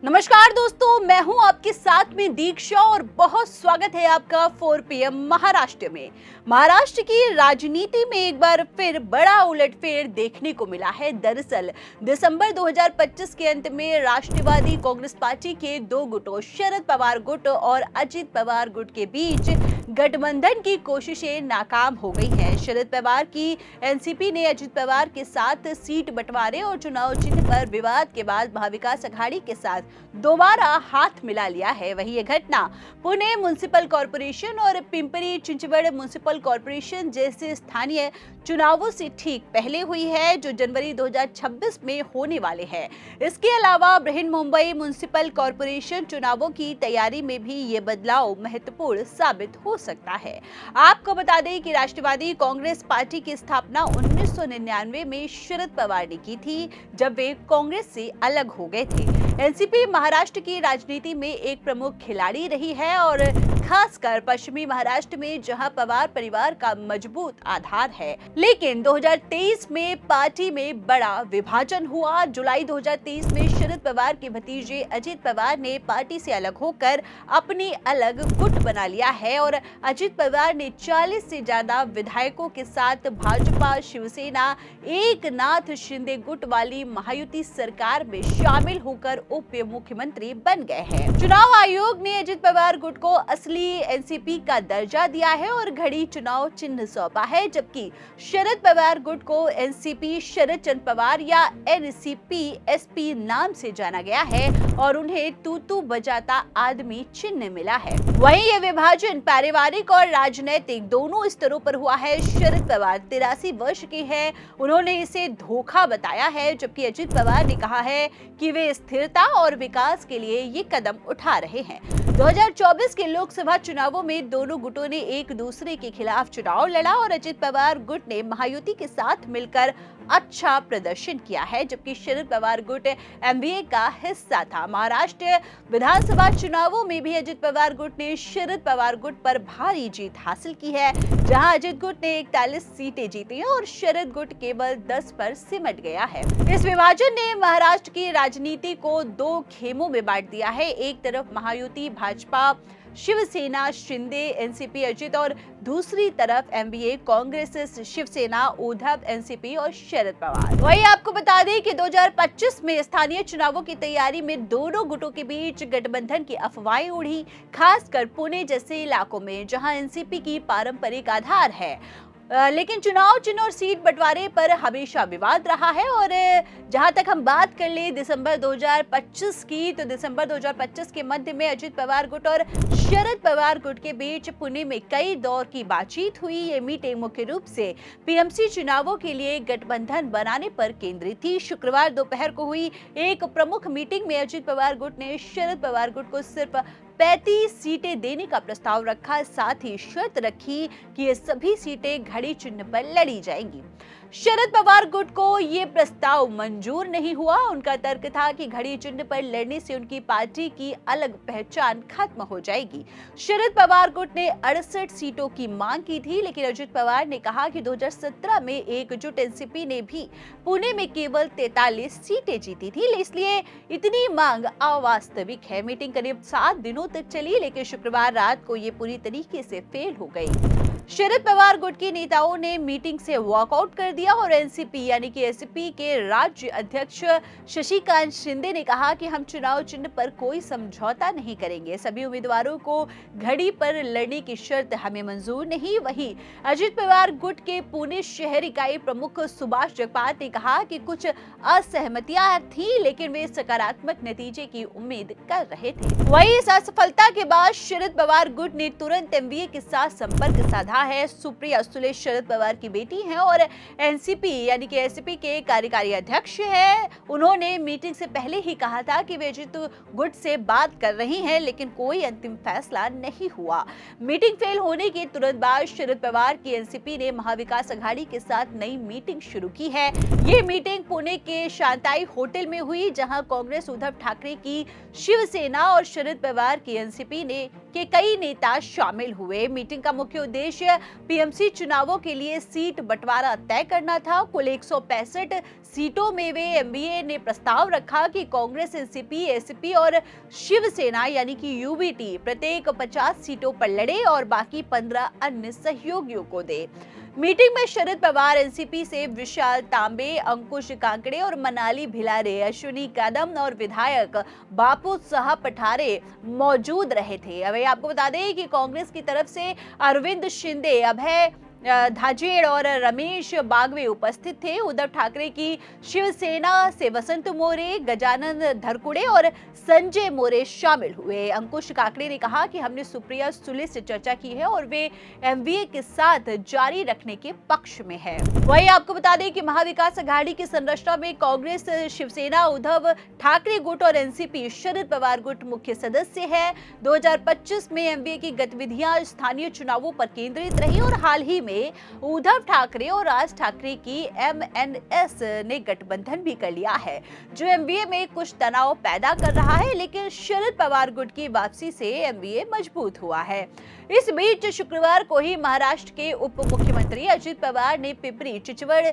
नमस्कार दोस्तों, मैं हूं आपके साथ में दीक्षा और बहुत स्वागत है आपका 4 PM महाराष्ट्र में। महाराष्ट्र की राजनीति में एक बार फिर बड़ा उलटफेर देखने को मिला है। दरअसल दिसंबर 2025 के अंत में राष्ट्रवादी कांग्रेस पार्टी के दो गुटों शरद पवार गुट और अजित पवार गुट के बीच गठबंधन की कोशिशें नाकाम हो गई हैं। शरद पवार की एनसीपी ने अजित पवार के साथ सीट बंटवारे और चुनाव चिन्ह पर विवाद के बाद महाविकास अघाड़ी के साथ दोबारा हाथ मिला लिया है। वही ये घटना पुणे म्युनिसिपल कॉर्पोरेशन और पिंपरी चिंचवड़ म्युनिसिपल कॉर्पोरेशन जैसे स्थानीय चुनावों से ठीक पहले हुई है, जो जनवरी 2026 में होने वाले हैं। इसके अलावा बृहन मुंबई म्युनिसिपल कॉर्पोरेशन चुनावों की तैयारी में भी ये बदलाव महत्वपूर्ण साबित हो सकता है। आपको बता दें कि राष्ट्रवादी कांग्रेस पार्टी की स्थापना 1999 में शरद पवार ने की थी, जब वे कांग्रेस से अलग हो गए थे। एनसीपी महाराष्ट्र की राजनीति में एक प्रमुख खिलाड़ी रही है और खासकर पश्चिमी महाराष्ट्र में, जहां पवार परिवार का मजबूत आधार है। लेकिन 2023 में पार्टी में बड़ा विभाजन हुआ। जुलाई 2023 में शरद पवार के भतीजे अजित पवार ने पार्टी से अलग होकर अपनी अलग गुट बना लिया है और अजित पवार ने 40 से ज्यादा विधायकों के साथ भाजपा, शिवसेना, एकनाथ शिंदे गुट वाली महायुति सरकार में शामिल होकर उप मुख्यमंत्री बन गए हैं। चुनाव आयोग ने अजित पवार गुट को असली एनसीपी का दर्जा दिया है और घड़ी चुनाव चिन्ह सौंपा है, जबकि शरद पवार गुट को एनसीपी शरद चंद्र पवार या एनसीपी एसपी नाम से जाना गया है और उन्हें तूतू बजाता आदमी चिन्ह मिला है। वहीं यह विभाजन पारिवारिक और राजनीतिक दोनों स्तरों पर हुआ है। शरद पवार 83 वर्ष के हैं, उन्होंने इसे धोखा बताया है, जबकि अजित पवार ने कहा है कि वे स्थिरता और विकास के लिए ये कदम उठा रहे हैं। 2024 के लोकसभा चुनावों में दोनों गुटों ने एक दूसरे के खिलाफ चुनाव लड़ा और अजित पवार गुट ने महायुति के साथ मिलकर अच्छा प्रदर्शन किया है, जबकि शरद पवार गुट एमवीए का हिस्सा था। महाराष्ट्र विधानसभा चुनावों में भी अजित पवार गुट ने शरद पवार गुट पर भारी जीत हासिल की है, जहां अजित गुट ने 41 सीटें जीती हैं और शरद गुट केवल 10 पर सिमट गया है। इस विभाजन ने महाराष्ट्र की राजनीति को दो खेमों में बांट दिया है। एक तरफ महायुति भाजपा, शिवसेना, शिंदे, एनसीपी अजित और दूसरी तरफ एमवीए कांग्रेस, शिवसेना, उद्धव, एनसीपी और शरद पवार। वही आपको बता दें कि 2025 में स्थानीय चुनावों की तैयारी में दोनों गुटों के बीच गठबंधन की अफवाहें उड़ी, खासकर पुणे जैसे इलाकों में, जहां एनसीपी की पारंपरिक आधार है। लेकिन चुनाव चिन्ह और सीट बंटवारे पर हमेशा विवाद रहा है। और जहां तक हम बात कर ले दिसंबर 2025 की, तो दिसंबर 2025 के मध्य में अजित पवार गुट और शरद पवार गुट के बीच पुणे में कई दौर की बातचीत हुई। ये मीटिंग मुख्य रूप से पीएमसी चुनावों के लिए गठबंधन बनाने पर केंद्रित थी। शुक्रवार दोपहर को हुई एक प्रमुख मीटिंग में अजित पवार गुट ने शरद पवार गुट को सिर्फ 35 सीटें देने का प्रस्ताव रखा, साथ ही शर्त रखी कि ये सभी सीटें घड़ी चिन्ह पर लड़ी जाएंगी। शरद पवार गुट को ये प्रस्ताव मंजूर नहीं हुआ। उनका तर्क था कि घड़ी चिन्ह पर लड़ने से उनकी पार्टी की अलग पहचान खत्म हो जाएगी। शरद पवार गुट ने 68 सीटों की मांग की थी, लेकिन अजित पवार ने कहा कि 2017 में एकजुट एनसीपी ने भी पुणे में केवल 43 सीटें जीती थी, इसलिए इतनी मांग अवास्तविक है। मीटिंग करीब 7 दिनों तक चली, लेकिन शुक्रवार रात को ये पूरी तरीके से फेल हो गई। शरद पवार गुट के नेताओं ने मीटिंग से वॉकआउट कर दिया और एनसीपी यानी कि एसपी के राज्य अध्यक्ष शशिकांत शिंदे ने कहा कि हम चुनाव चिन्ह पर कोई समझौता नहीं करेंगे। सभी उम्मीदवारों को घड़ी पर लड़ने की शर्त हमें मंजूर नहीं। वहीं अजित पवार गुट के पुणे शहर इकाई प्रमुख सुभाष जगपाल ने कहा कि कुछ असहमतियां थी, लेकिन वे सकारात्मक नतीजे की उम्मीद कर रहे थे। वहीं इस असफलता के बाद शरद पवार गुट ने तुरंत एमवीए के साथ संपर्क साधा है। सुप्रिया सुले शरद पवार की बेटी हैं और एनसीपी यानी कि एसपी के कार्यकारी अध्यक्ष हैं। उन्होंने मीटिंग से पहले ही कहा था कि वे अजित गुट से बात कर रही हैं, लेकिन कोई अंतिम फैसला नहीं हुआ। मीटिंग फेल होने के तुरंत बाद शरद पवार की एनसीपी ने महाविकास अघाड़ी के साथ नई मीटिंग शुरू की है। ये मीटिंग पुणे के शांताई होटल में हुई, जहां कांग्रेस, उद्धव ठाकरे की शिवसेना और शरद पवार की एनसीपी ने के कई नेता शामिल हुए। मीटिंग का मुख्य उद्देश्य पीएमसी चुनावों के लिए सीट बंटवारा तय करना था। कुल 165 सीटों में वे एमवीए ने प्रस्ताव रखा कि कांग्रेस, एनसीपी, एसपी और शिवसेना यानी कि यूबीटी प्रत्येक 50 सीटों पर लड़े और बाकी 15 अन्य सहयोगियों को दे। मीटिंग में शरद पवार, एनसीपी से विशाल तांबे, अंकुश काकड़े और मनाली भिलारे, अश्विनी कदम और विधायक बापू साहब पठारे मौजूद रहे थे। अब आपको बता दें कि कांग्रेस की तरफ से अरविंद शिंदे, अभय धाजेड़ और रमेश बागवे उपस्थित थे। उद्धव ठाकरे की शिवसेना से वसंत मोरे, गजानन धरकुड़े और संजय मोरे शामिल हुए। अंकुश काकड़े ने कहा कि हमने सुप्रिया सुले से चर्चा की है और वे एमवीए के साथ जारी रखने के पक्ष में है। वहीं आपको बता दें कि महाविकास अघाड़ी की संरचना में कांग्रेस, शिवसेना, उद्धव ठाकरे गुट और एनसीपी, शरद पवार गुट मुख्य सदस्य है। 2025 में एमवीए की गतिविधियां स्थानीय चुनावों पर केंद्रित रही और हाल ही में उद्धव ठाकरे और राज ठाकरे की एमएनएस ने गठबंधन भी कर लिया है, जो एमवीए में कुछ तनाव पैदा कर रहा है, लेकिन शरद पवार गुट की वापसी से एमवीए मजबूत हुआ है। इस बीच शुक्रवार को ही महाराष्ट्र के उप मुख्यमंत्री अजित पवार ने पिंपरी चिंचवड़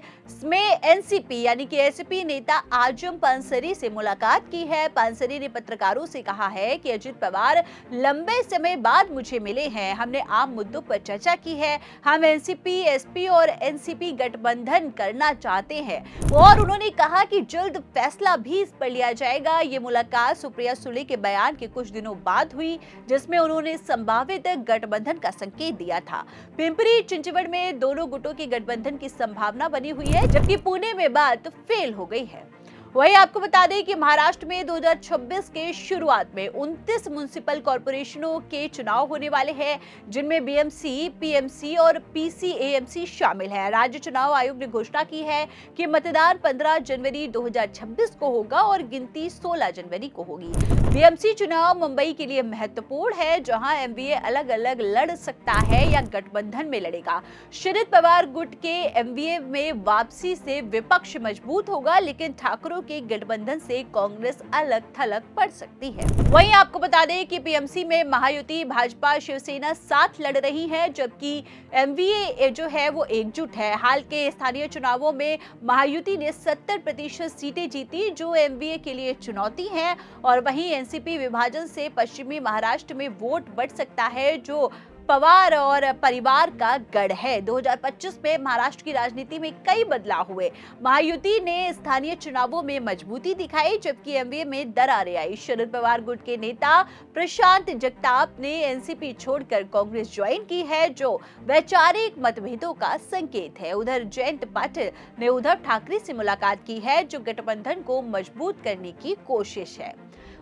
में एनसीपी यानी कि एसपी नेता आजम पानसरी से मुलाकात की है। पानसरी ने पत्रकारों से कहा है कि अजित पवार लंबे समय बाद मुझे मिले हैं। हमने आम मुद्दों पर चर्चा की है। हम एनसीपी, एसपी और एनसीपी गठबंधन करना चाहते हैं और उन्होंने कहा कि जल्द फैसला भी इस पर लिया जाएगा। ये मुलाकात सुप्रिया सुले के बयान के कुछ दिनों बाद हुई, जिसमें उन्होंने संभावित गठबंधन का संकेत दिया था। पिंपरी चिंचवड़ में दोनों गुटों की गठबंधन की संभावना बनी हुई है, जबकि पुणे में बात फेल हो गई है। वहीं आपको बता दें कि महाराष्ट्र में 2026 के शुरुआत में 29 म्युनिसिपल कॉर्पोरेशनों के चुनाव होने वाले हैं, जिनमें बीएमसी, पीएमसी और पीसीएएमसी शामिल है। राज्य चुनाव आयोग ने घोषणा की है कि मतदान 15 जनवरी 2026 को होगा और गिनती 16 जनवरी को होगी। बीएमसी चुनाव मुंबई के लिए महत्वपूर्ण है, जहां एमवीए अलग अलग लड़ सकता है या गठबंधन में लड़ेगा। शरद पवार गुट के एमवीए में वापसी से विपक्ष मजबूत होगा, लेकिन ठाकरों के गठबंधन से कांग्रेस अलग थलग पड़ सकती है। वहीं आपको बता दें कि पीएमसी में महायुति भाजपा शिवसेना साथ लड़ रही है, जबकि एमवीए जो है वो एकजुट है। हाल के स्थानीय चुनावों में महायुति ने 70% सीटें जीती, जो एमवीए के लिए चुनौती है। और वहीं एनसीपी विभाजन से पश्चिमी महाराष्ट्र में वोट बढ़ सकता है, जो पवार और परिवार का गढ़ है। 2025 में महाराष्ट्र की राजनीति में कई बदलाव हुए। महायुति ने स्थानीय चुनावों में मजबूती दिखाई, जबकि एमवीए में दरारें आई। शरद पवार गुट के नेता प्रशांत जगताप ने एनसीपी छोड़कर कांग्रेस ज्वाइन की है, जो वैचारिक मतभेदों का संकेत है। उधर जयंत पाटिल ने उद्धव ठाकरे से मुलाकात की है, जो गठबंधन को मजबूत करने की कोशिश है।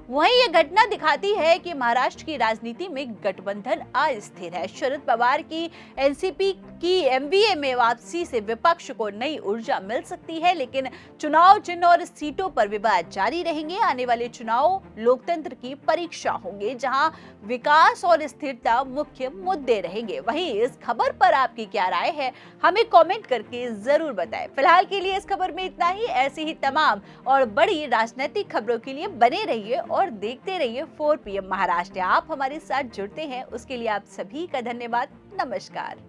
वहीं यह घटना दिखाती है कि महाराष्ट्र की राजनीति में गठबंधन अस्थिर है। शरद पवार की एनसीपी की एमवीए में वापसी से विपक्ष को नई ऊर्जा मिल सकती है, लेकिन चुनाव चिन्ह और सीटों पर विवाद जारी रहेंगे। आने वाले चुनाव लोकतंत्र की परीक्षा होंगे, जहां विकास और स्थिरता मुख्य मुद्दे रहेंगे। वहीं इस खबर पर आपकी क्या राय है, हमें कमेंट करके जरूर बताएं। फिलहाल के लिए इस खबर में इतना ही। ऐसी ही तमाम और बड़ी राजनीतिक खबरों के लिए बने रहिए और देखते रहिए 4 PM महाराष्ट्र। आप हमारे साथ जुड़ते हैं, उसके लिए आप सभी का धन्यवाद। नमस्कार।